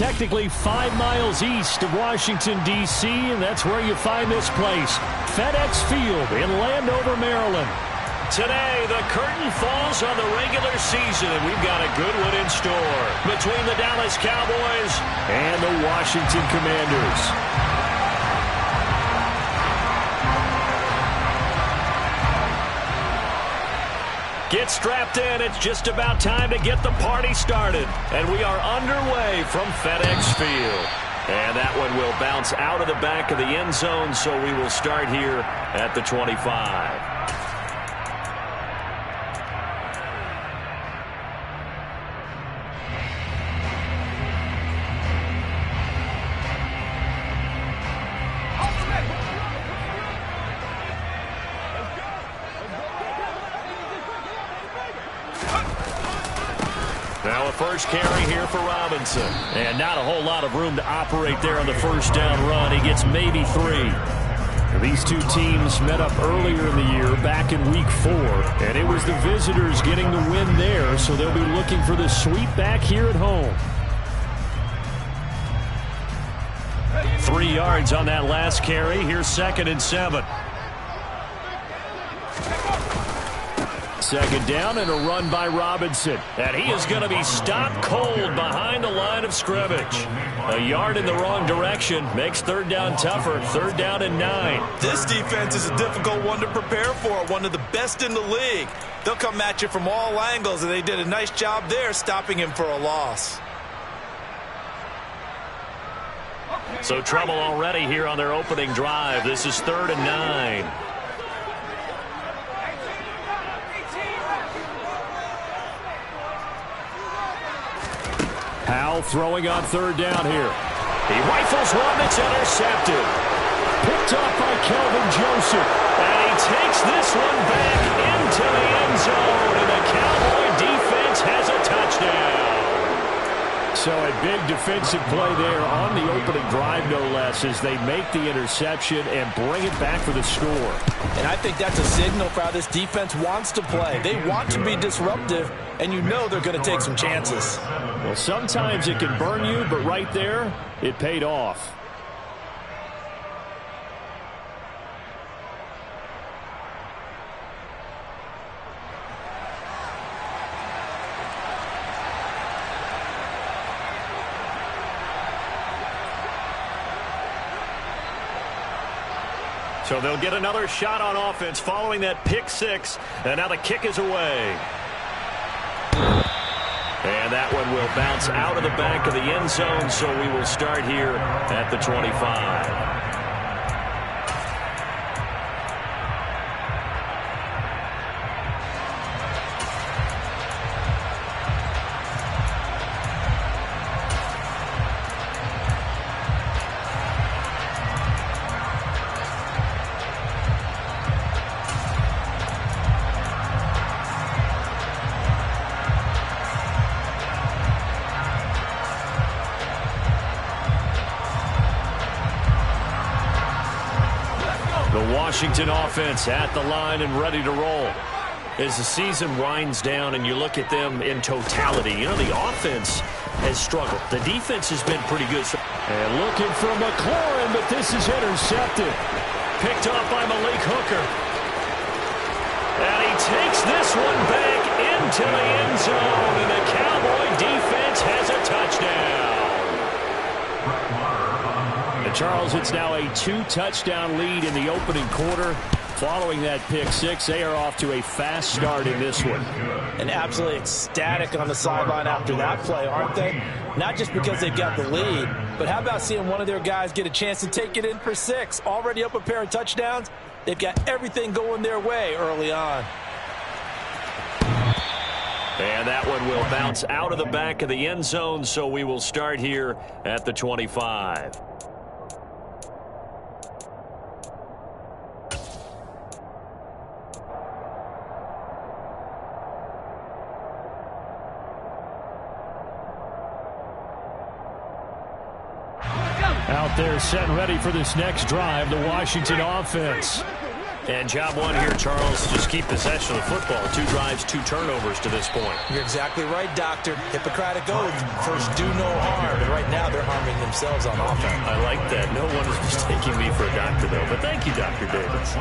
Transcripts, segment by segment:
technically 5 miles east of Washington, D.C., and that's where you find this place, FedEx Field in Landover, Maryland. Today, the curtain falls on the regular season, and we've got a good one in store between the Dallas Cowboys and the Washington Commanders. Get strapped in. It's just about time to get the party started. And we are underway from FedEx Field. And that one will bounce out of the back of the end zone, so we will start here at the 25. Now a first carry here for Robinson. And not a whole lot of room to operate there on the first down run. He gets maybe 3. These two teams met up earlier in the year, back in Week 4. And it was the visitors getting the win there, so they'll be looking for the sweep back here at home. 3 yards on that last carry. Here's 2nd and 7. Second down and a run by Robinson. And he is going to be stopped cold behind the line of scrimmage. A yard in the wrong direction makes third down tougher. Third down and 9. This defense is a difficult one to prepare for. One of the best in the league. They'll come at you from all angles, and they did a nice job there stopping him for a loss. So trouble already here on their opening drive. This is 3rd and 9. Powell throwing on third down here. He rifles one that's intercepted. Picked off by Kelvin Joseph. And he takes this one back into the end zone. And the Cowboy defense has a touchdown. So a big defensive play there on the opening drive, no less, as they make the interception and bring it back for the score. And I think that's a signal for how this defense wants to play. They want to be disruptive, and you know they're going to take some chances. Well, sometimes it can burn you, but right there, it paid off. So they'll get another shot on offense following that pick 6. And now the kick is away. And that one will bounce out of the back of the end zone, so we will start here at the 25. Washington offense at the line and ready to roll. As the season winds down and you look at them in totality, you know, the offense has struggled. The defense has been pretty good. And looking for McLaurin, but this is intercepted. Picked off by Malik Hooker. And he takes this one back into the end zone, and the Cowboy defense has a touchdown. Charles, it's now a 2-touchdown lead in the opening quarter. Following that pick 6, they are off to a fast start in this one. And absolutely ecstatic on the sideline after that play, aren't they? Not just because they've got the lead, but how about seeing one of their guys get a chance to take it in for 6? Already up a pair of touchdowns. They've got everything going their way early on. And that one will bounce out of the back of the end zone, so we will start here at the 25. Out there set and ready for this next drive, the Washington offense. And job one here, Charles, just keep possession of the football. 2 drives, 2 turnovers to this point. You're exactly right, Doctor. Hippocratic oath, first do no harm. And right now they're harming themselves on offense. I like that. No one is mistaking me for a doctor, though. But thank you, Dr. Davis.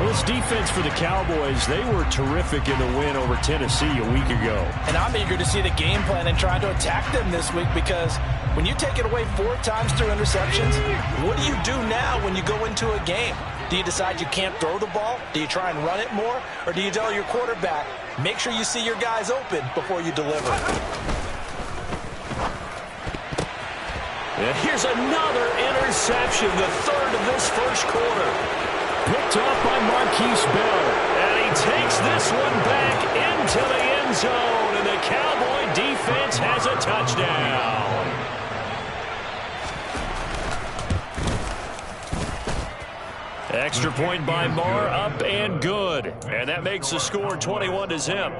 Well, this defense for the Cowboys, they were terrific in the win over Tennessee a week ago. And I'm eager to see the game plan and try to attack them this week, because when you take it away 4 times through interceptions, what do you do now when you go into a game? Do you decide you can't throw the ball? Do you try and run it more? Or do you tell your quarterback, make sure you see your guys open before you deliver? And here's another interception, the 3rd of this first quarter. Picked off by Marquise Bell. And he takes this one back into the end zone. And the Cowboy defense has a touchdown. Extra point by Marr, up and good. And that makes the score 21-0.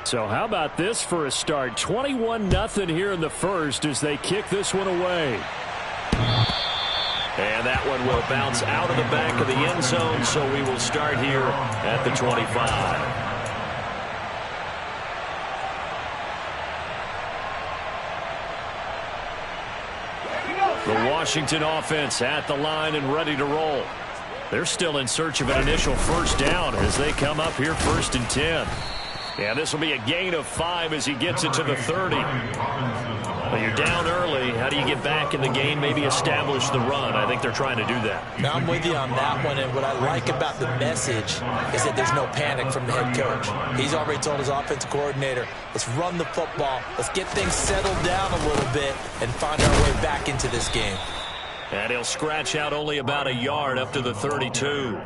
So how about this for a start? 21-0 here in the first as they kick this one away. And that one will bounce out of the back of the end zone, so we will start here at the 25. The Washington offense at the line and ready to roll. They're still in search of an initial first down as they come up here 1st and 10. And this will be a gain of 5 as he gets it to the 30. Well, you're down early. How do you get back in the game, maybe establish the run? I think they're trying to do that. Now, I'm with you on that one, and what I like about the message is that there's no panic from the head coach. He's already told his offensive coordinator, let's run the football, let's get things settled down a little bit and find our way back into this game. And he'll scratch out only about a yard up to the 32.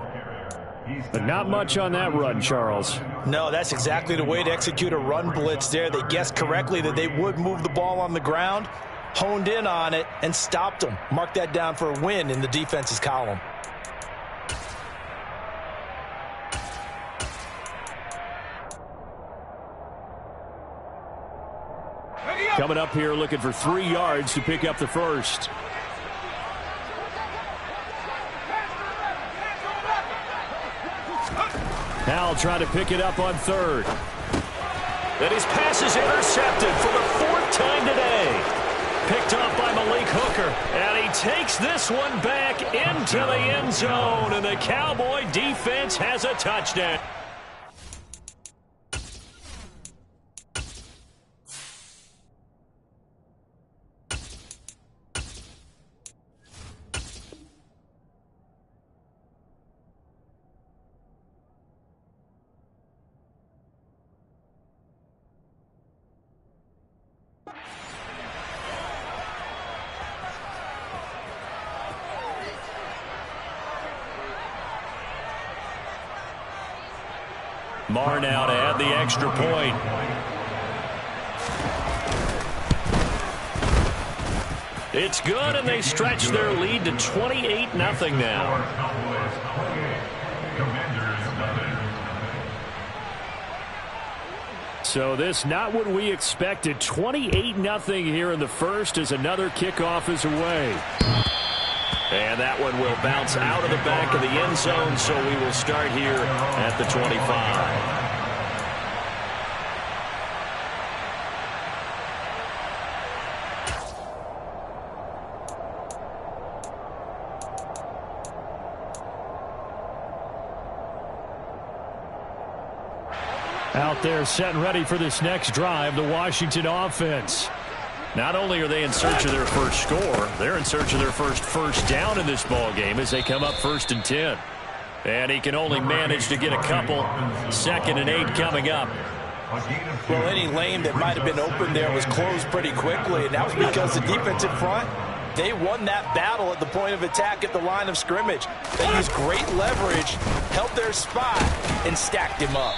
But not much on that run, Charles. No, that's exactly the way to execute a run blitz there. They guessed correctly that they would move the ball on the ground, honed in on it, and stopped them. Mark that down for a win in the defense's column. Coming up here looking for 3 yards to pick up the first. Howell trying to pick it up on 3rd. And his pass is intercepted for the 4th time today. Picked off by Malik Hooker. And he takes this one back into the end zone. And the Cowboy defense has a touchdown. Marr now to add the extra point. It's good, and they stretch their lead to 28-0 now. So this not what we expected. 28-0 here in the first as another kickoff is away. And that one will bounce out of the back of the end zone, so we will start here at the 25. Out there set and ready for this next drive, the Washington offense. Not only are they in search of their first score, they're in search of their first down in this ball game as they come up 1st and 10. And he can only manage to get a couple. 2nd and 8 coming up. Well, any lane that might have been open there was closed pretty quickly, and that was because the defense in front, they won that battle at the point of attack at the line of scrimmage. They used great leverage, held their spot, and stacked him up.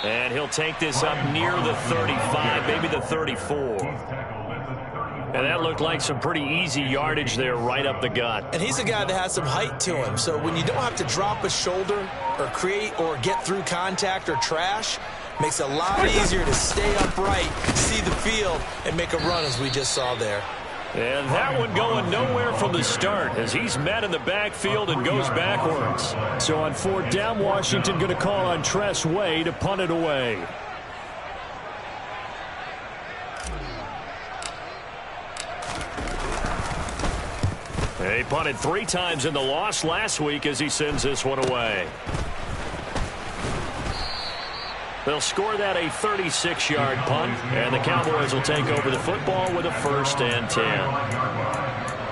And he'll take this up near the 35, maybe the 34. And that looked like some pretty easy yardage there right up the gut. And he's a guy that has some height to him. So when you don't have to drop a shoulder or create or get through contact or trash, makes it a lot easier to stay upright, see the field, and make a run as we just saw there. And that one going nowhere from the start as he's met in the backfield and goes backwards. So on fourth down, Washington going to call on Tress Way to punt it away. He punted 3 times in the loss last week as he sends this one away. They'll score that a 36-yard punt, and the Cowboys will take over the football with a 1st and 10.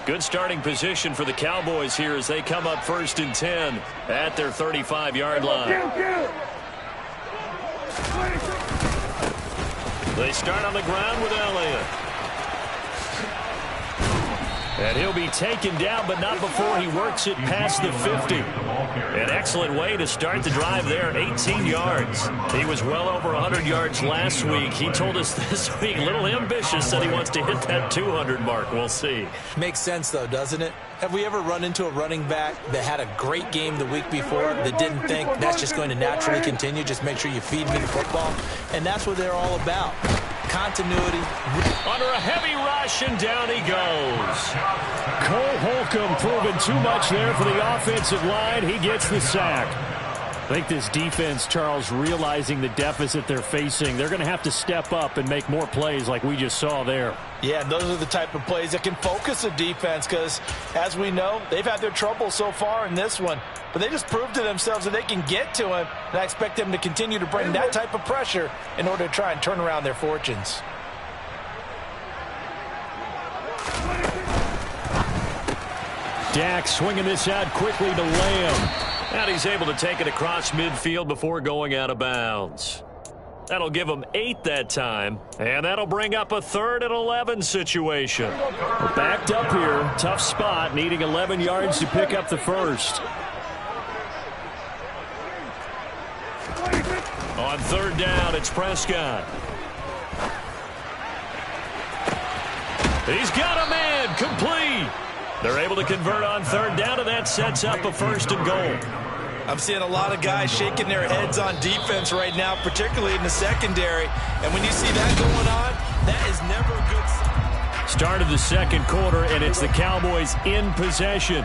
Good starting position for the Cowboys here as they come up 1st and 10 at their 35-yard line. They start on the ground with Elliott. And he'll be taken down, but not before he works it past the 50. An excellent way to start the drive there, 18 yards. He was well over 100 yards last week. He told us this week, a little ambitious, said he wants to hit that 200 mark. We'll see. Makes sense, though, doesn't it? Have we ever run into a running back that had a great game the week before that didn't think that's just going to naturally continue? Just make sure you feed me the football. And that's what they're all about. Continuity. Under a heavy rush, and down he goes. Cole Holcomb proving too much there for the offensive line. He gets the sack. I think this defense, Charles, realizing the deficit they're facing, they're going to have to step up and make more plays like we just saw there. Yeah, those are the type of plays that can focus a defense because, as we know, they've had their trouble so far in this one. But they just proved to themselves that they can get to him, and I expect them to continue to bring that type of pressure in order to try and turn around their fortunes. Dak swinging this out quickly to Lamb. And he's able to take it across midfield before going out of bounds. That'll give him 8 that time, and that'll bring up a 3rd and 11 situation. We're backed up here. Tough spot, needing 11 yards to pick up the first. On 3rd down, it's Prescott. He's got a man, complete. They're able to convert on 3rd down, and that sets up a 1st and goal. I'm seeing a lot of guys shaking their heads on defense right now, particularly in the secondary. And when you see that going on, that is never a good sign. Start of the second quarter, and it's the Cowboys in possession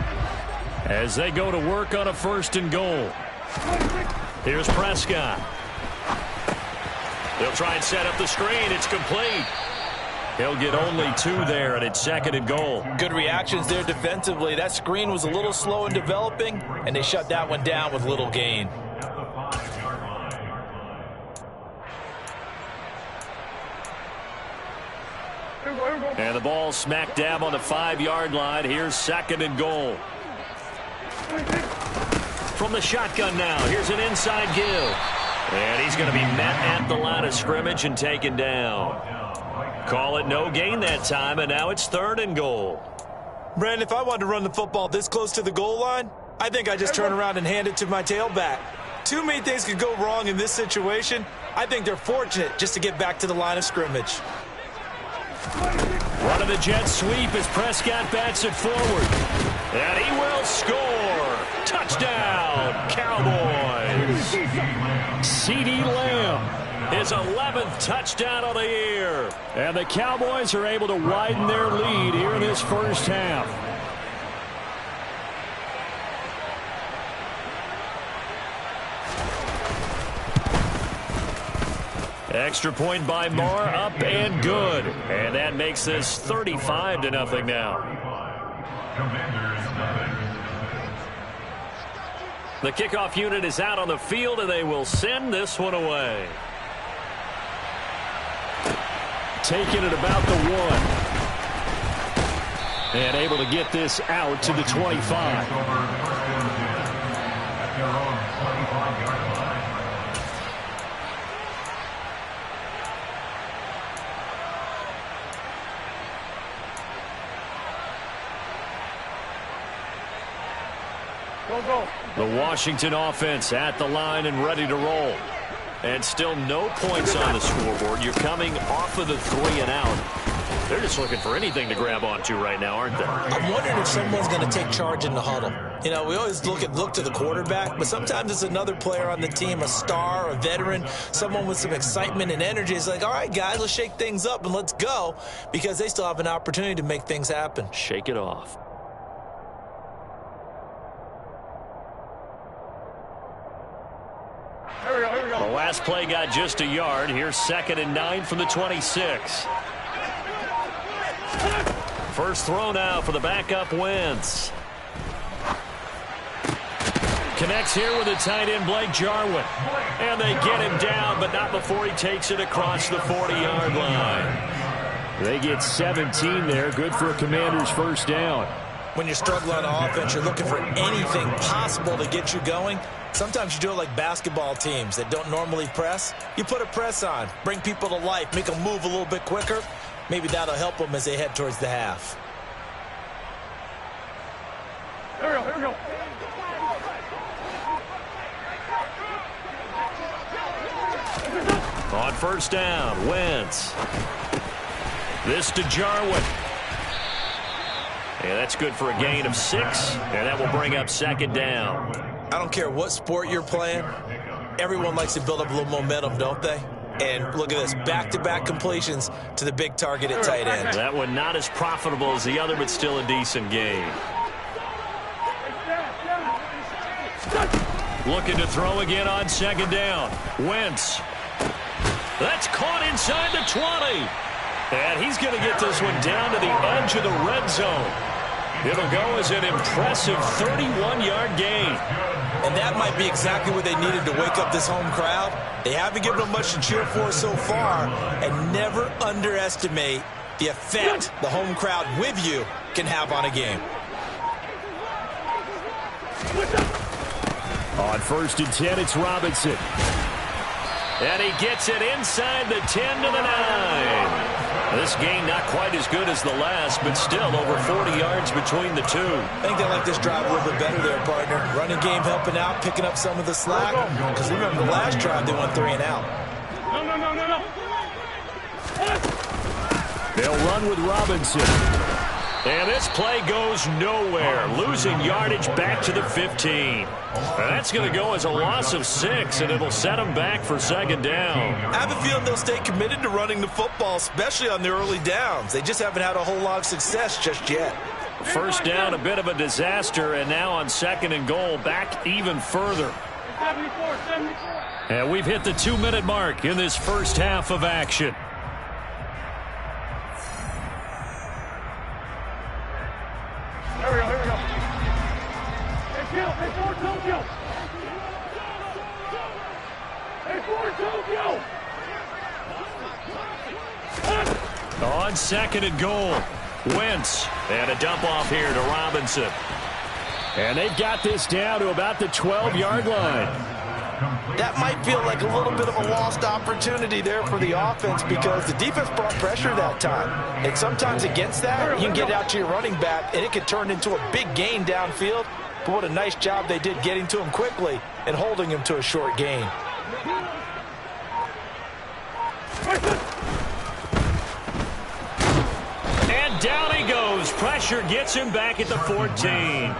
as they go to work on a 1st and goal. Here's Prescott. They'll try and set up the screen. It's complete. He'll get only 2 there, and it's 2nd and goal. Good reactions there defensively. That screen was a little slow in developing, and they shut that one down with little gain. And the ball smack dab on the 5-yard line. Here's 2nd and goal. From the shotgun now, here's an inside give. And he's going to be met at the line of scrimmage and taken down. Call it no gain that time, and now it's 3rd and goal. Brandon, if I wanted to run the football this close to the goal line, I think I just turn around and hand it to my tailback. Too many things could go wrong in this situation. I think they're fortunate just to get back to the line of scrimmage. One of the Jets sweep as Prescott bats it forward. And he will score. Touchdown, Cowboys. CeeDee Lamb. His 11th touchdown of the year. And the Cowboys are able to widen their lead here in this first half. Extra point by Marr, up and good. And that makes this 35-0 now. The kickoff unit is out on the field, and they will send this one away. Taking it about the 1. And able to get this out to the 25. The Washington offense at the line and ready to roll. And still no points on the scoreboard. You're coming off of the 3 and out. They're just looking for anything to grab onto right now, aren't they? I'm wondering if someone's going to take charge in the huddle. You know, we always look to the quarterback, but sometimes it's another player on the team, a star, a veteran, someone with some excitement and energy. It's like, all right, guys, let's shake things up and let's go, because they still have an opportunity to make things happen. Shake it off. The last play got just a yard. Here's 2nd and 9 from the 26. First throw now for the backup Wentz. Connects here with the tight end Blake Jarwin. And they get him down, but not before he takes it across the 40-yard line. They get 17 there. Good for a Commanders first down. When you're struggling on offense, you're looking for anything possible to get you going. Sometimes you do it like basketball teams that don't normally press. You put a press on, bring people to life, make them move a little bit quicker. Maybe that'll help them as they head towards the half. Here we go. On first down, Wentz. This to Jarwin. Yeah, that's good for a gain of 6, and that will bring up 2nd down. I don't care what sport you're playing. Everyone likes to build up a little momentum, don't they? And look at this, back-to-back completions to the big target at tight end. That one not as profitable as the other, but still a decent gain. Looking to throw again on 2nd down. Wentz. That's caught inside the 20. And he's going to get this one down to the edge of the red zone. It'll go as an impressive 31-yard gain. And that might be exactly what they needed to wake up this home crowd. They haven't given them much to cheer for so far, and never underestimate the effect the home crowd with you can have on a game. On 1st and 10, it's Robinson. And he gets it inside the 10 to the 9. This game not quite as good as the last, but still over 40 yards between the two. I think they like this drive a little bit better there, partner. Running game helping out, picking up some of the slack. Because remember, the last drive, they went 3 and out. No. They'll run with Robinson. And this play goes nowhere. Losing yardage back to the 15. And that's going to go as a loss of 6, and it'll set them back for 2nd down. I have a feeling they'll stay committed to running the football, especially on the early downs. They just haven't had a whole lot of success just yet. First down, a bit of a disaster, and now on 2nd and goal, back even further. 74. And we've hit the 2-minute mark in this first half of action. Here we go. Hey, Ford Tokyo. On 2nd and goal, Wentz. And a dump off here to Robinson. And they've got this down to about the 12-yard line. That might feel like a little bit of a lost opportunity there for the offense because the defense brought pressure that time. And sometimes against that, you can get out to your running back, and it could turn into a big gain downfield. But what a nice job they did getting to him quickly and holding him to a short gain. And down he goes. Pressure gets him back at the 14.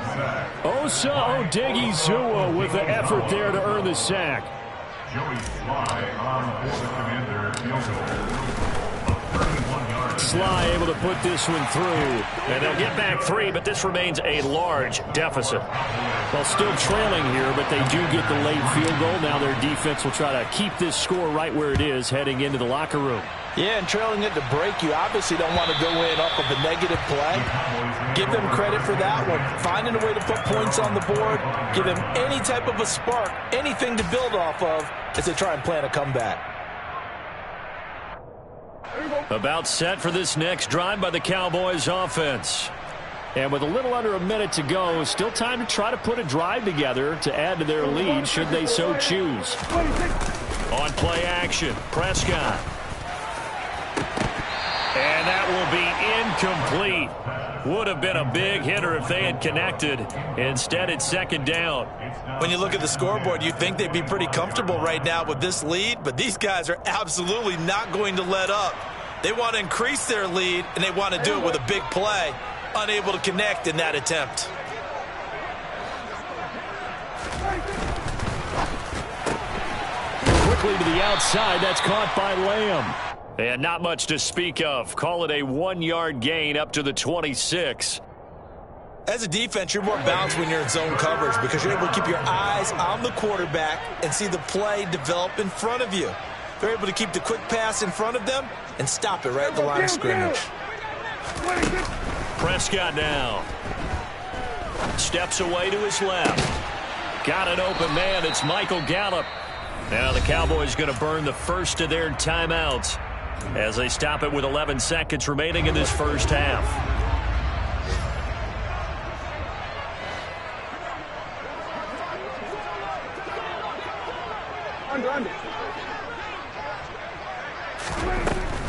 Osa Odighizuwa with the effort there to earn the sack. Joey Sly on the Commander field goal. Sly able to put this one through. And they'll get back 3, but this remains a large deficit. Well, still trailing here, but they do get the late field goal. Now their defense will try to keep this score right where it is heading into the locker room. Yeah, and trailing it to break, you obviously don't want to go in off of a negative play. Give them credit for that one. Finding a way to put points on the board. Give them any type of a spark, anything to build off of as they try and plan a comeback. About set for this next drive by the Cowboys offense. And with a little under a minute to go, still time to try to put a drive together to add to their lead should they so choose. On play action, Prescott. And that will be incomplete. Would have been a big hitter if they had connected. Instead, it's 2nd down. When you look at the scoreboard, you'd think they'd be pretty comfortable right now with this lead, but these guys are absolutely not going to let up. They want to increase their lead, and they want to do it with a big play. Unable to connect in that attempt. Quickly to the outside. That's caught by Lamb. And not much to speak of. Call it a 1-yard gain up to the 26. As a defense, you're more balanced when you're in zone coverage because you're able to keep your eyes on the quarterback and see the play develop in front of you. They're able to keep the quick pass in front of them and stop it right at the line of scrimmage. Prescott now. Steps away to his left. Got an open man. It's Michael Gallup. Now the Cowboys going to burn the first of their timeouts as they stop it with 11 seconds remaining in this first half.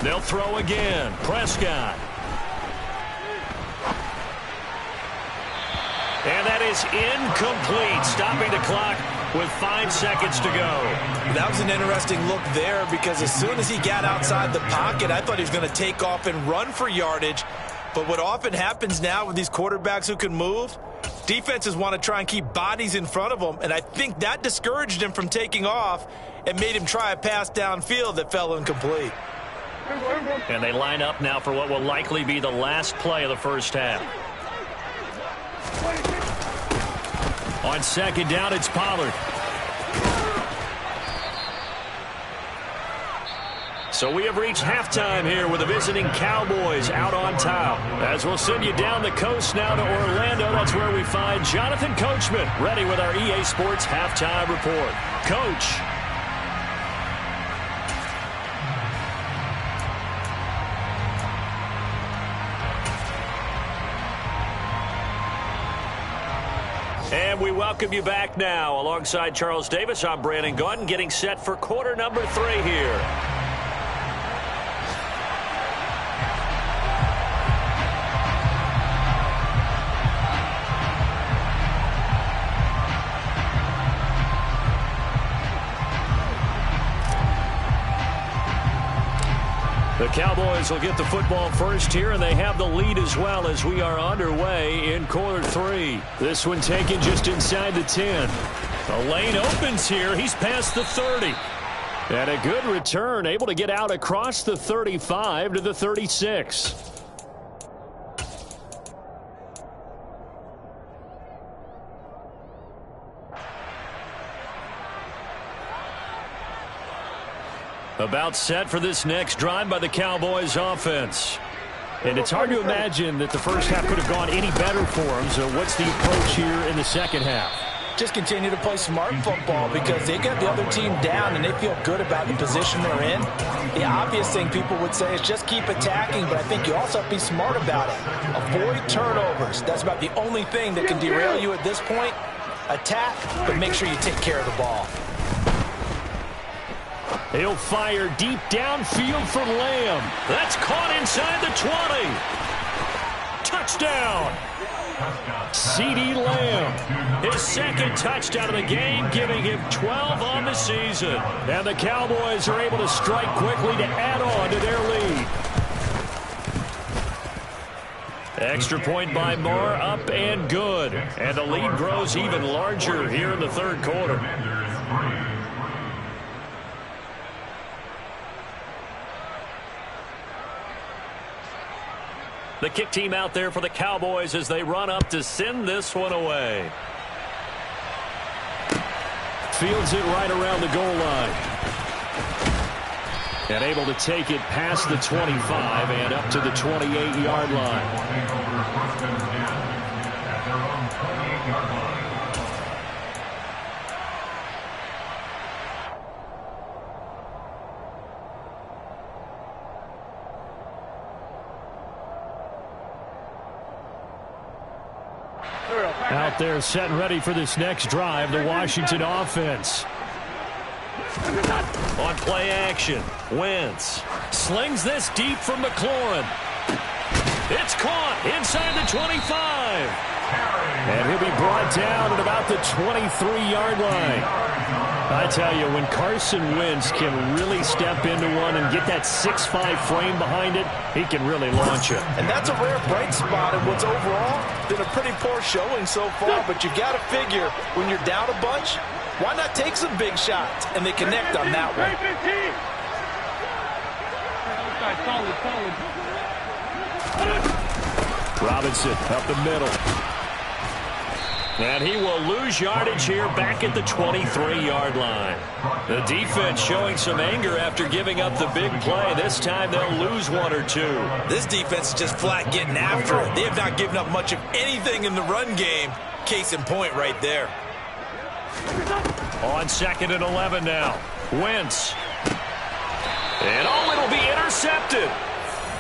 They'll throw again. Prescott. And that is incomplete, stopping the clock with 5 seconds to go. That was an interesting look there because as soon as he got outside the pocket, I thought he was going to take off and run for yardage. But what often happens now with these quarterbacks who can move, defenses want to try and keep bodies in front of them, and I think that discouraged him from taking off and made him try a pass downfield that fell incomplete. And they line up now for what will likely be the last play of the first half. On second down, it's Pollard. So we have reached halftime here with the visiting Cowboys out on top. As we'll send you down the coast now to Orlando, that's where we find Jonathan Coachman ready with our EA Sports halftime report. Coach. And we welcome you back now. Alongside Charles Davis, I'm Brandon Gaudin, getting set for quarter number 3 here. The Cowboys will get the football first here, and they have the lead as well as we are underway in quarter 3. This one taken just inside the 10. The lane opens here. He's past the 30. And a good return, able to get out across the 35 to the 36. About set for this next drive by the Cowboys offense. And it's hard to imagine that the first half could have gone any better for them. So what's the approach here in the second half? Just continue to play smart football because they got the other team down and they feel good about the position they're in. The obvious thing people would say is just keep attacking, but I think you also have to be smart about it. Avoid turnovers. That's about the only thing that can derail you at this point. Attack, but make sure you take care of the ball. He'll fire deep downfield for Lamb. That's caught inside the 20. Touchdown. CeeDee Lamb. His second touchdown of the game, giving him 12 on the season. And the Cowboys are able to strike quickly to add on to their lead. Extra point by Moore, up and good. And the lead grows even larger here in the third quarter. The kick team out there for the Cowboys as they run up to send this one away. Fields it right around the goal line. And able to take it past the 25 and up to the 28-yard line. Out there set and ready for this next drive, the Washington offense. On play action, Wentz slings this deep from McLaurin. It's caught inside the 25. And he'll be brought down at about the 23-yard line. I tell you, when Carson Wentz can really step into one and get that 6'5" frame behind it, he can really launch it. And that's a rare bright spot in what's overall been a pretty poor showing so far. But you got to figure, when you're down a bunch, why not take some big shots? And they connect on that one. Robinson up the middle. And he will lose yardage here back at the 23-yard line. The defense showing some anger after giving up the big play. This time they'll lose one or two. This defense is just flat getting after it. They have not given up much of anything in the run game. Case in point right there. On 2nd and 11 now. Wentz. And it'll be intercepted.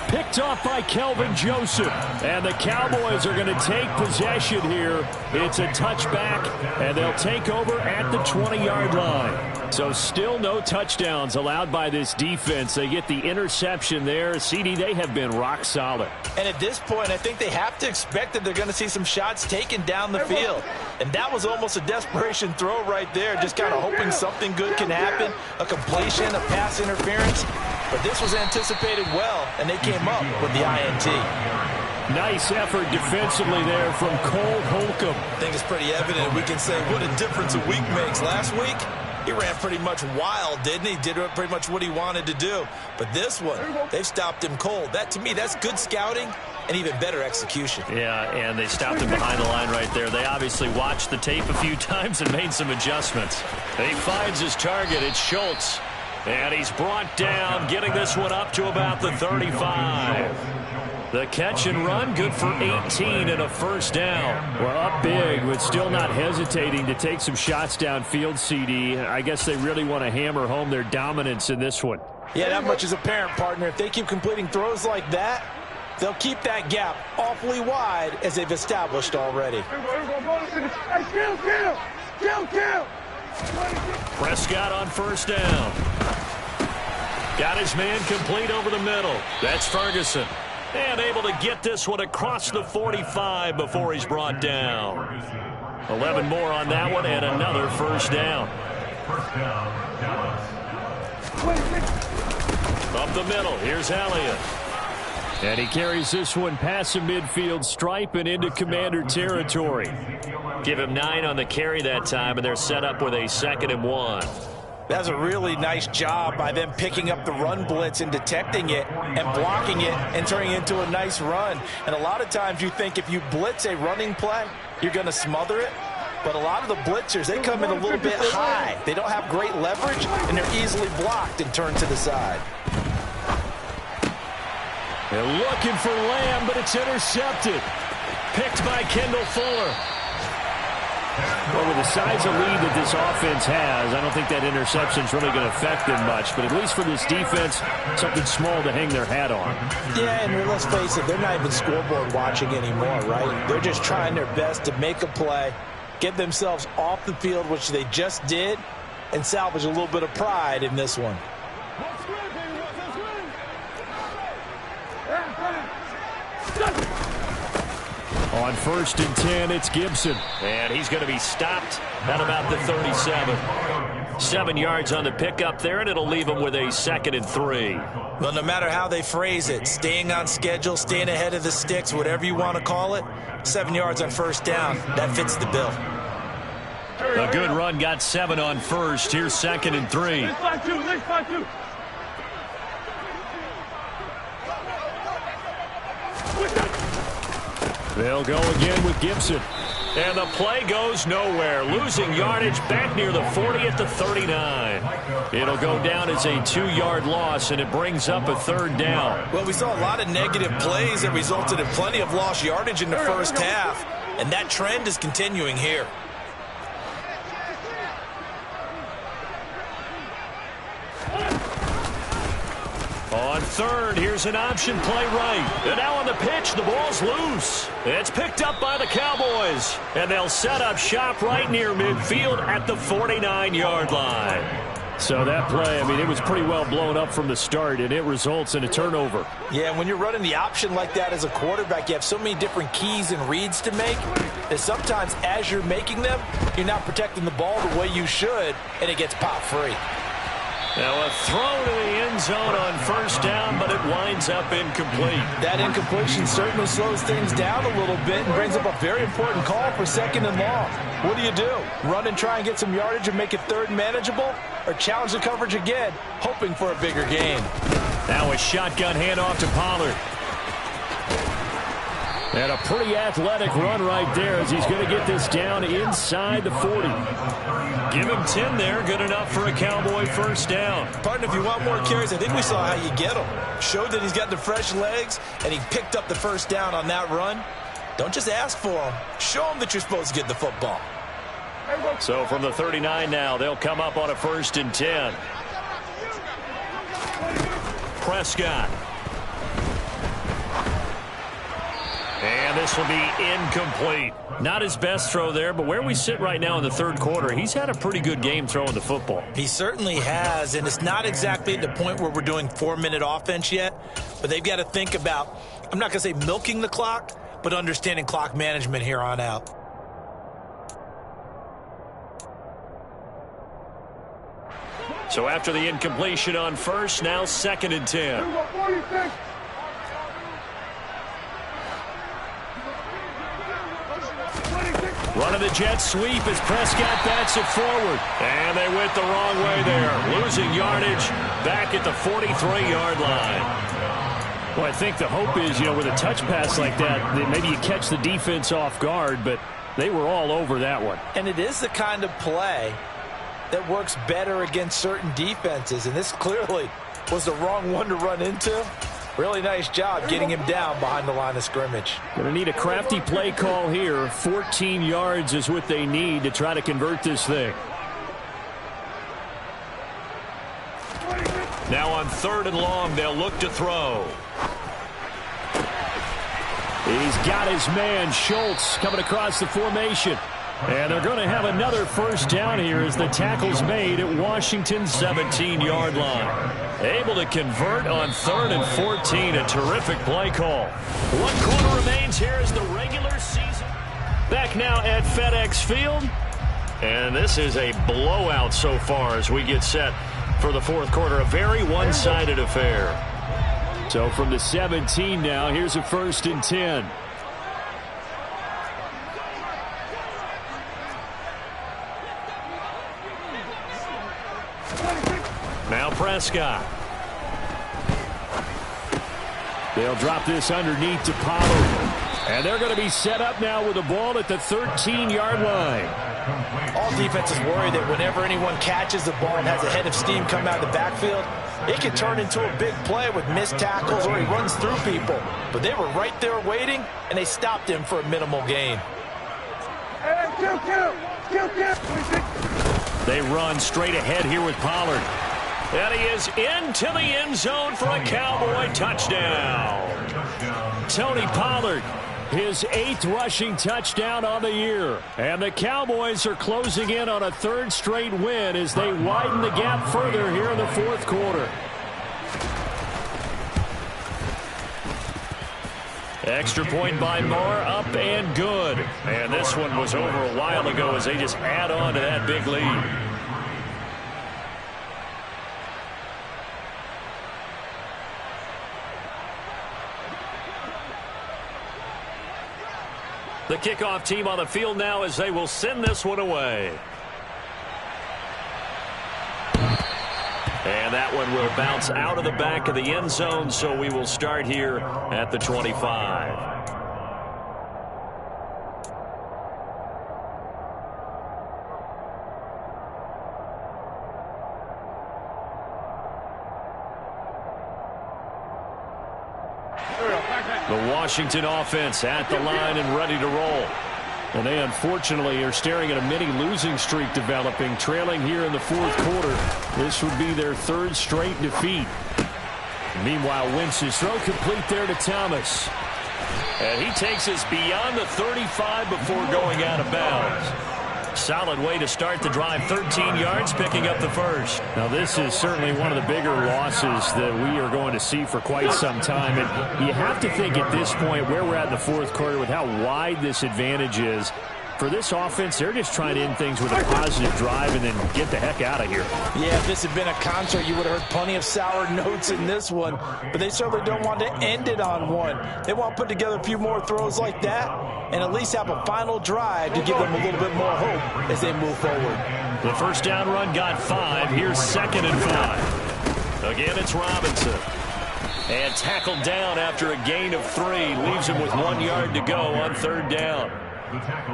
Picked off by Kelvin Joseph. And the Cowboys are going to take possession here. It's a touchback, and they'll take over at the 20-yard line. So still no touchdowns allowed by this defense. They get the interception there. CD, they have been rock solid. And at this point, I think they have to expect that they're going to see some shots taken down the field. And that was almost a desperation throw right there, just kind of hoping something good can happen, a completion, a pass interference. But this was anticipated well, and they came up with the INT. Nice effort defensively there from Cole Holcomb. I think it's pretty evident. We can say what a difference a week makes. Last week, he ran pretty much wild, didn't he? Did pretty much what he wanted to do. But this one, they've stopped him cold. That, to me, that's good scouting and even better execution. Yeah, and they stopped him behind the line right there. They obviously watched the tape a few times and made some adjustments. He finds his target. It's Schultz. And he's brought down, getting this one up to about the 35. The catch and run, good for 18 and a first down. Well, up big, but still not hesitating to take some shots downfield, CD. I guess they really want to hammer home their dominance in this one. Yeah, that much is apparent, partner. If they keep completing throws like that, they'll keep that gap awfully wide as they've established already. Prescott on first down. Got his man complete over the middle. That's Ferguson. And able to get this one across the 45 before he's brought down. 11 more on that one and another first down. Up the middle, here's Elliott. And he carries this one past the midfield stripe and into Commander territory. Give him 9 on the carry that time, and they're set up with a 2nd and 1. That's a really nice job by them picking up the run blitz and detecting it and blocking it and turning it into a nice run. And a lot of times you think if you blitz a running play, you're going to smother it. But a lot of the blitzers, they come in a little bit high. They don't have great leverage, and they're easily blocked and turned to the side. They're looking for Lamb, but it's intercepted. Picked by Kendall Fuller. Well, with the size of lead that this offense has, I don't think that interception's really going to affect them much. But at least for this defense, something small to hang their hat on. Yeah, and let's face it, they're not even scoreboard watching anymore, right? They're just trying their best to make a play, get themselves off the field, which they just did, and salvage a little bit of pride in this one. On 1st and 10, it's Gibson. And he's going to be stopped at about the 37. 7 yards on the pickup there, and it'll leave him with a 2nd and 3. Well, no matter how they phrase it, staying on schedule, staying ahead of the sticks, whatever you want to call it, 7 yards on first down, that fits the bill. A good run got 7 on 1st. Here's 2nd and 3. Next 5-2. They'll go again with Gibson. And the play goes nowhere. Losing yardage back near the 40 at the 39. It'll go down as a 2-yard loss, and it brings up a 3rd down. Well, we saw a lot of negative plays that resulted in plenty of lost yardage in the first half, and that trend is continuing here. On 3rd, here's an option play right. And now on the pitch, the ball's loose. It's picked up by the Cowboys. And they'll set up shop right near midfield at the 49-yard line. So that play, I mean, it was pretty well blown up from the start, and it results in a turnover. Yeah, when you're running the option like that as a quarterback, you have so many different keys and reads to make that sometimes as you're making them, you're not protecting the ball the way you should, and it gets popped free. Now a throw to the end zone on first down, but it winds up incomplete. That incompletion certainly slows things down a little bit and brings up a very important call for 2nd and long. What do? Run and try and get some yardage and make it 3rd manageable? Or challenge the coverage again, hoping for a bigger gain? Now a shotgun handoff to Pollard. And a pretty athletic run right there as he's going to get this down inside the 40. Give him 10 there. Good enough for a Cowboy first down. Partner, if you want more carries, I think we saw how you get them. Showed that he's got the fresh legs, and he picked up the first down on that run. Don't just ask for them. Show them that you're supposed to get the football. So from the 39 now, they'll come up on a 1st and 10. Prescott. And this will be incomplete. Not his best throw there, but where we sit right now in the 3rd quarter, he's had a pretty good game throwing the football. He certainly has, and it's not exactly at the point where we're doing 4-minute offense yet, but they've got to think about, I'm not going to say milking the clock, but understanding clock management here on out. So after the incompletion on first, now 2nd and 10. Running the jet sweep as Prescott bats it forward. And they went the wrong way there. Losing yardage back at the 43-yard line. Well, I think the hope is, with a touch pass like that maybe you catch the defense off guard, but they were all over that one. And it is the kind of play that works better against certain defenses, and this clearly was the wrong one to run into. Really nice job getting him down behind the line of scrimmage. Going to need a crafty play call here. 14 yards is what they need to try to convert this thing. Now on 3rd and long, they'll look to throw. He's got his man, Schultz, coming across the formation. And they're going to have another first down here as the tackle's made at Washington's 17-yard line. Able to convert on 3rd and 14. A terrific play call. 1 quarter remains here as the regular season. Back now at FedEx Field. And this is a blowout so far as we get set for the 4th quarter. A very one-sided affair. So from the 17 now, here's a 1st and 10. Now Prescott. They'll drop this underneath to Pollard. And they're going to be set up now with the ball at the 13-yard line. All defenses worry that whenever anyone catches the ball and has a head of steam come out of the backfield, it can turn into a big play with missed tackles or he runs through people. But they were right there waiting, and they stopped him for a minimal gain. They run straight ahead here with Pollard. And he is into the end zone for a Cowboy touchdown. Tony Pollard, his 8th rushing touchdown on the year. And the Cowboys are closing in on a 3rd straight win as they widen the gap further here in the 4th quarter. Extra point by Moore, up and good. And this one was over a while ago as they just add on to that big lead. The kickoff team on the field now as they will send this one away. And that one will bounce out of the back of the end zone, so we will start here at the 25. The Washington offense at the line and ready to roll. And they unfortunately are staring at a mini losing streak developing, trailing here in the 4th quarter. This would be their 3rd straight defeat. Meanwhile, Wentz's throw complete there to Thomas. And he takes us beyond the 35 before going out of bounds. solid way to start the drive. 13 yards, picking up the first. Now, this is certainly one of the bigger losses that we are going to see for quite some time. And you have to think at this point where we're at in the fourth quarter with how wide this advantage is. For this offense, they're just trying to end things with a positive drive and then get the heck out of here. Yeah, if this had been a concert, you would have heard plenty of sour notes in this one. But they certainly don't want to end it on one. They want to put together a few more throws like that and at least have a final drive to give them a little bit more hope as they move forward. The first down run got 5. Here's 2nd and 5. Again, it's Robinson. And tackled down after a gain of 3. Leaves him with 1 yard to go on 3rd down.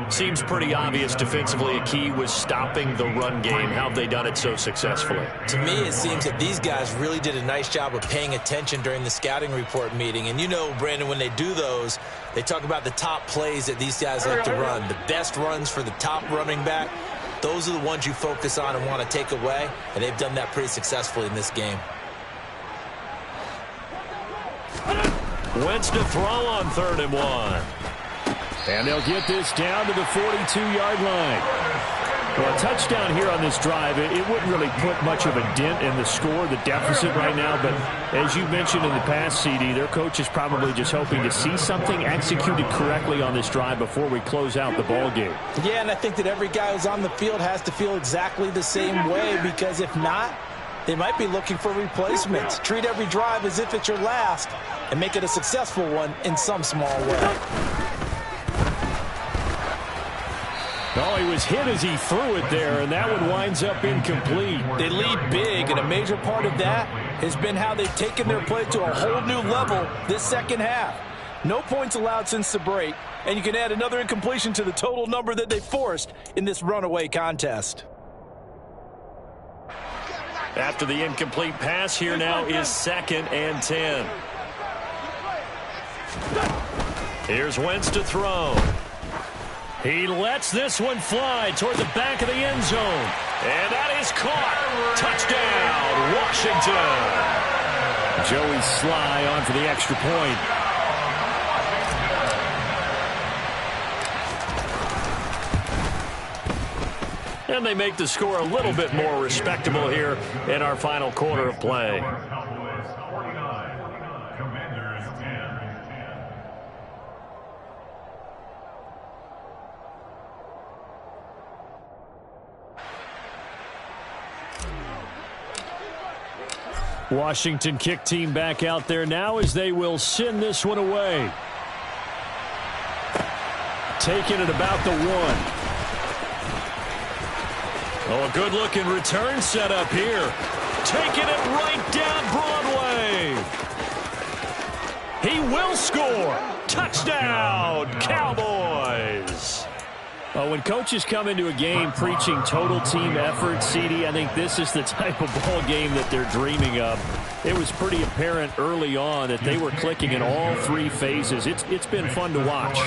Seems pretty obvious defensively a key was stopping the run game. How have they done it so successfully? To me, it seems that these guys really did a nice job of paying attention during the scouting report meeting. And you know, Brandon, when they do those, they talk about the top plays that these guys like to run. The best runs for the top running back, those are the ones you focus on and want to take away. And they've done that pretty successfully in this game. Wentz to throw on 3rd and 1. And they'll get this down to the 42-yard line. Well, a touchdown here on this drive, it wouldn't really put much of a dent in the score, the deficit right now. But as you mentioned in the past, CD, their coach is probably just hoping to see something executed correctly on this drive before we close out the ball game. Yeah, and I think that every guy who's on the field has to feel exactly the same way, because if not, they might be looking for replacements. Treat every drive as if it's your last and make it a successful one in some small way. Oh, he was hit as he threw it there, and that one winds up incomplete. They lead big, and a major part of that has been how they've taken their play to a whole new level this second half. No points allowed since the break, and you can add another incompletion to the total number that they forced in this runaway contest. After the incomplete pass, here now is 2nd and 10. Here's Wentz to throw. He lets this one fly toward the back of the end zone. And that is caught. Touchdown, Washington. Joey Sly on for the extra point. And they make the score a little bit more respectable here in our final quarter of play. Washington kick team back out there now as they will send this one away. Taking it about the 1. Oh, a good-looking return set up here. Taking it right down Broadway. He will score. Touchdown, Cowboys. When coaches come into a game preaching total team effort, CD, I think this is the type of ball game that they're dreaming of. It was pretty apparent early on that they were clicking in all 3 phases. It's been fun to watch.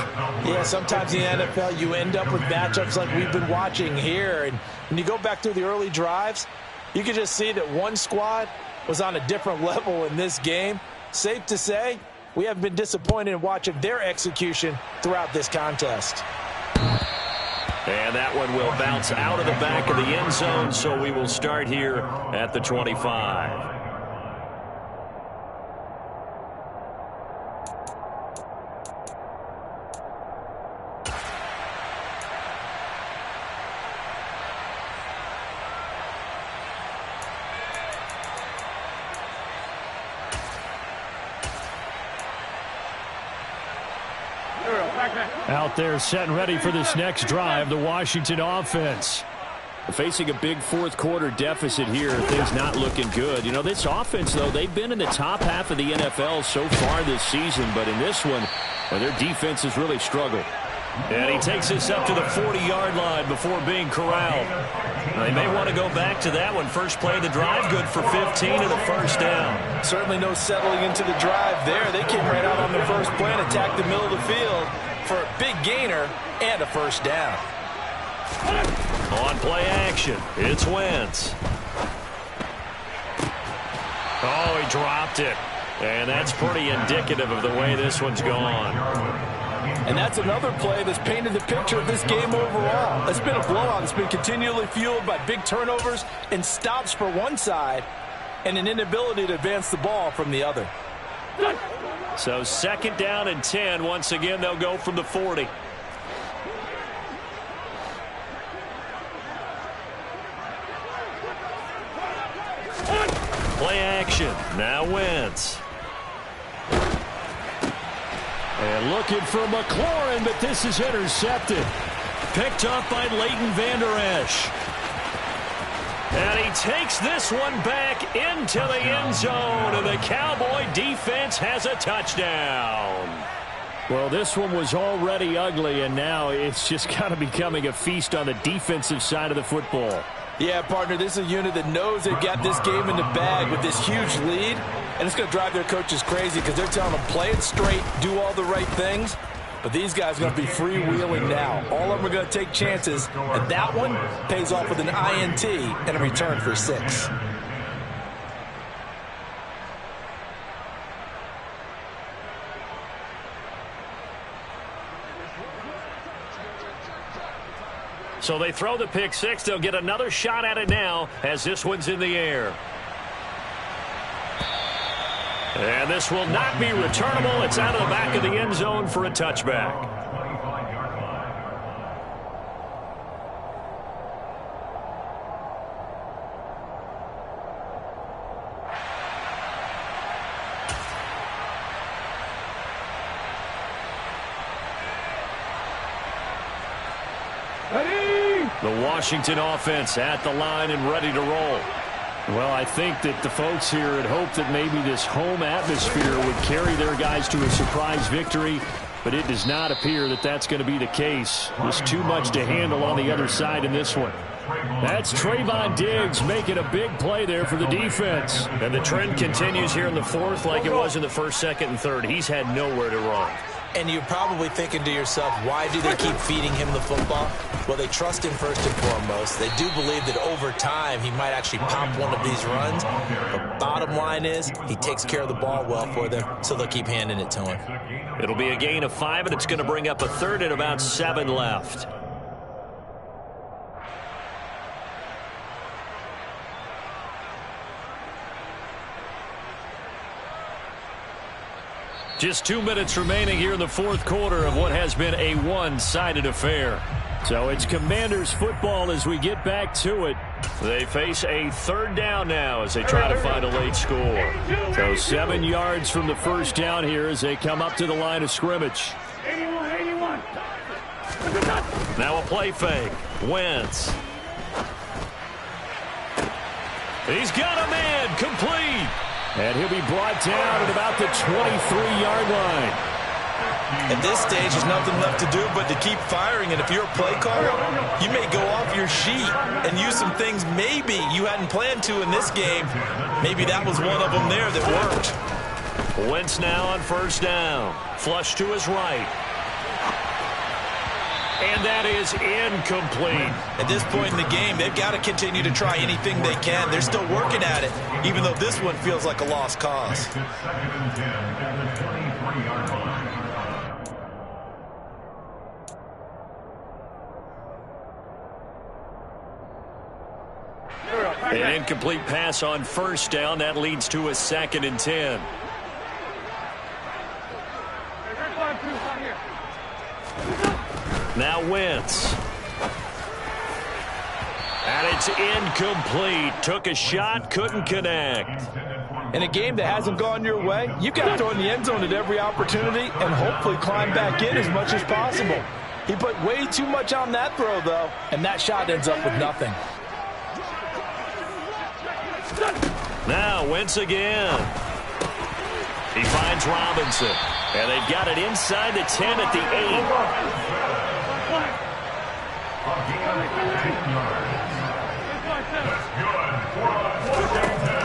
Yeah, sometimes in the NFL you end up with matchups like we've been watching here. And when you go back through the early drives, you can just see that one squad was on a different level in this game. Safe to say, we haven't been disappointed in watching their execution throughout this contest. And that one will bounce out of the back of the end zone, so we will start here at the 25. Out there set and ready for this next drive, the Washington offense. Facing a big fourth quarter deficit here, things not looking good. You know, this offense, though, they've been in the top half of the NFL so far this season, but in this one, well, their defense has really struggled. And he takes this up to the 40-yard line before being corralled. They may want to go back to that one. First play of the drive, good for 15 and a first down. Certainly no settling into the drive there. They came right out on the first play and attacked the middle of the field for a big gainer and a first down. On play action, it's Wentz. Oh, he dropped it. And that's pretty indicative of the way this one's gone. And that's another play that's painted the picture of this game overall. It's been a blowout. It's been continually fueled by big turnovers and stops for one side and an inability to advance the ball from the other. So 2nd down and 10. Once again, they'll go from the 40. Play action. Now Wentz. And looking for McLaurin, but this is intercepted. Picked up by Leighton Vander Esch. And he takes this one back into the end zone, and the Cowboy defense has a touchdown. Well, this one was already ugly, and now it's just kind of becoming a feast on the defensive side of the football. Yeah, partner, this is a unit that knows they've got this game in the bag with this huge lead, and it's going to drive their coaches crazy because they're telling them play it straight, do all the right things. But these guys are going to be freewheeling now. All of them are going to take chances, and that one pays off with an INT and a return for 6. So they throw the pick 6. They'll get another shot at it now as this one's in the air. And this will not be returnable. It's out of the back of the end zone for a touchback. The Washington offense at the line and ready to roll. Well, I think that the folks here had hoped that maybe this home atmosphere would carry their guys to a surprise victory, but it does not appear that that's going to be the case. There's too much to handle on the other side in this one. That's Trayvon Diggs making a big play there for the defense. And the trend continues here in the 4th like it was in the 1st, 2nd, and 3rd. He's had nowhere to run. And you're probably thinking to yourself, why do they keep feeding him the football? Well, they trust him first and foremost. They do believe that over time he might actually pop one of these runs. But bottom line is he takes care of the ball well for them, so they'll keep handing it to him. It'll be a gain of 5, and it's going to bring up a 3rd and about 7 left. Just 2 minutes remaining here in the 4th quarter of what has been a one-sided affair. So it's Commanders football as we get back to it. They face a 3rd down now as they try to find a late score. So 7 yards from the first down here as they come up to the line of scrimmage. 81. Now a play fake. Wentz. He's got a man complete. And he'll be brought down at about the 23-yard line. At this stage, there's nothing left to do but to keep firing. And if you're a play caller, you may go off your sheet and use some things maybe you hadn't planned to in this game. Maybe that was one of them there that worked. Wentz now on 1st down. Flush to his right. And that is incomplete. At this point in the game, they've got to continue to try anything they can. They're still working at it, even though this one feels like a lost cause. It's 2nd and 10 at the 33-yard line. An incomplete pass on 1st down. That leads to a 2nd and 10. Now Wentz. And it's incomplete. Took a shot, couldn't connect. In a game that hasn't gone your way, you've got to throw in the end zone at every opportunity and hopefully climb back in as much as possible. He put way too much on that throw, though, and that shot ends up with nothing. Now Wentz again. He finds Robinson. And they've got it inside the 10 at the 8.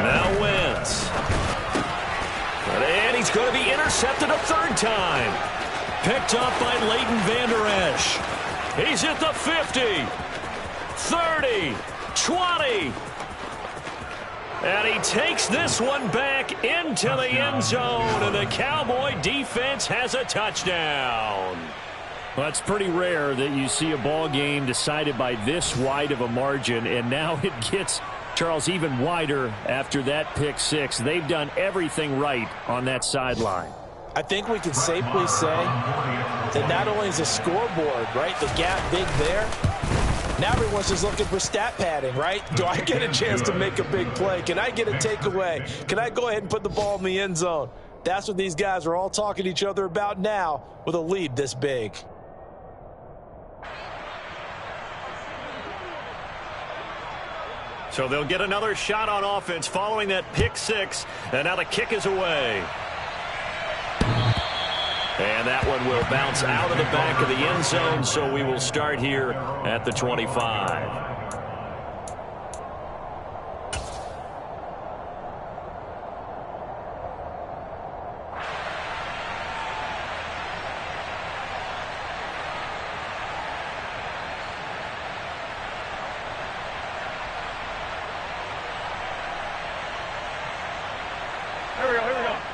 Now Wentz. And he's going to be intercepted a 3rd time. Picked up by Leighton Vander Esch. He's at the 50, 30, 20. And he takes this one back into the end zone, and the Cowboy defense has a touchdown. Well, it's pretty rare that you see a ball game decided by this wide of a margin, and now it gets, Charles, even wider after that pick six. They've done everything right on that sideline. I think we can safely say that not only is the scoreboard, right, the gap big there, now everyone's just looking for stat padding, right? Do I get a chance to make a big play? Can I get a takeaway? Can I go ahead and put the ball in the end zone? That's what these guys are all talking to each other about now with a lead this big. So they'll get another shot on offense following that pick six, and now the kick is away. And that one will bounce out of the back of the end zone, so we will start here at the 25.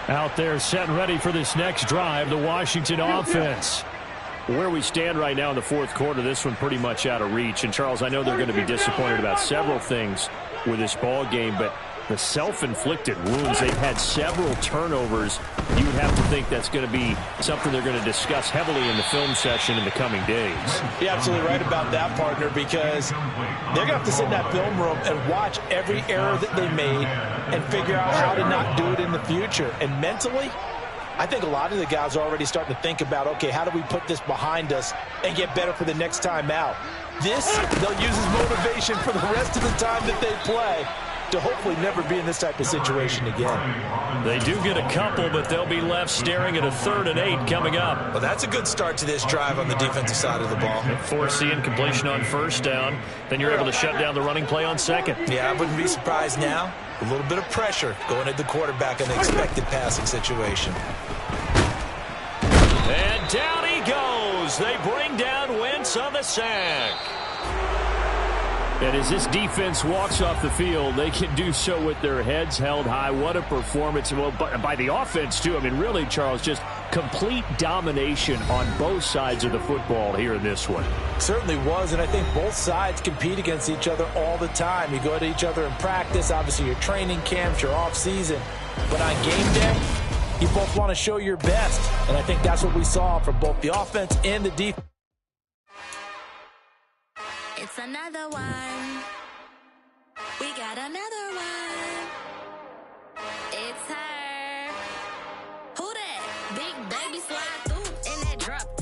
Out there set and ready for this next drive, the Washington offense. Where we stand right now in the fourth quarter, this one pretty much out of reach. And, Charles, I know they're going to be disappointed about several things with this ball game, but the self-inflicted wounds, they've had several turnovers. You would have to think that's going to be something they're going to discuss heavily in the film session in the coming days. You're absolutely right about that, partner, because they're going to have to sit in that film room and watch every error that they made and figure out how to not do it in the future. And mentally, I think a lot of the guys are already starting to think about, okay, how do we put this behind us and get better for the next time out? This, they'll use as motivation for the rest of the time that they play to hopefully never be in this type of situation again. They do get a couple, but they'll be left staring at a 3rd and 8 coming up. Well, that's a good start to this drive on the defensive side of the ball. Force the incompletion on first down. Then you're able to shut down the running play on second. Yeah, I wouldn't be surprised now. A little bit of pressure going at the quarterback in an expected passing situation. And down he goes. They bring down Wentz on the sack. And as this defense walks off the field, they can do so with their heads held high. What a performance. Well, by the offense, too. I mean, really, Charles, just complete domination on both sides of the football here in this one. Certainly was, and I think both sides compete against each other all the time. You go to each other in practice, obviously your training camps, your off-season. But on game day, you both want to show your best. And I think that's what we saw from both the offense and the defense. It's another one. We got another one. It's her. Who that? Big baby slide through in that drop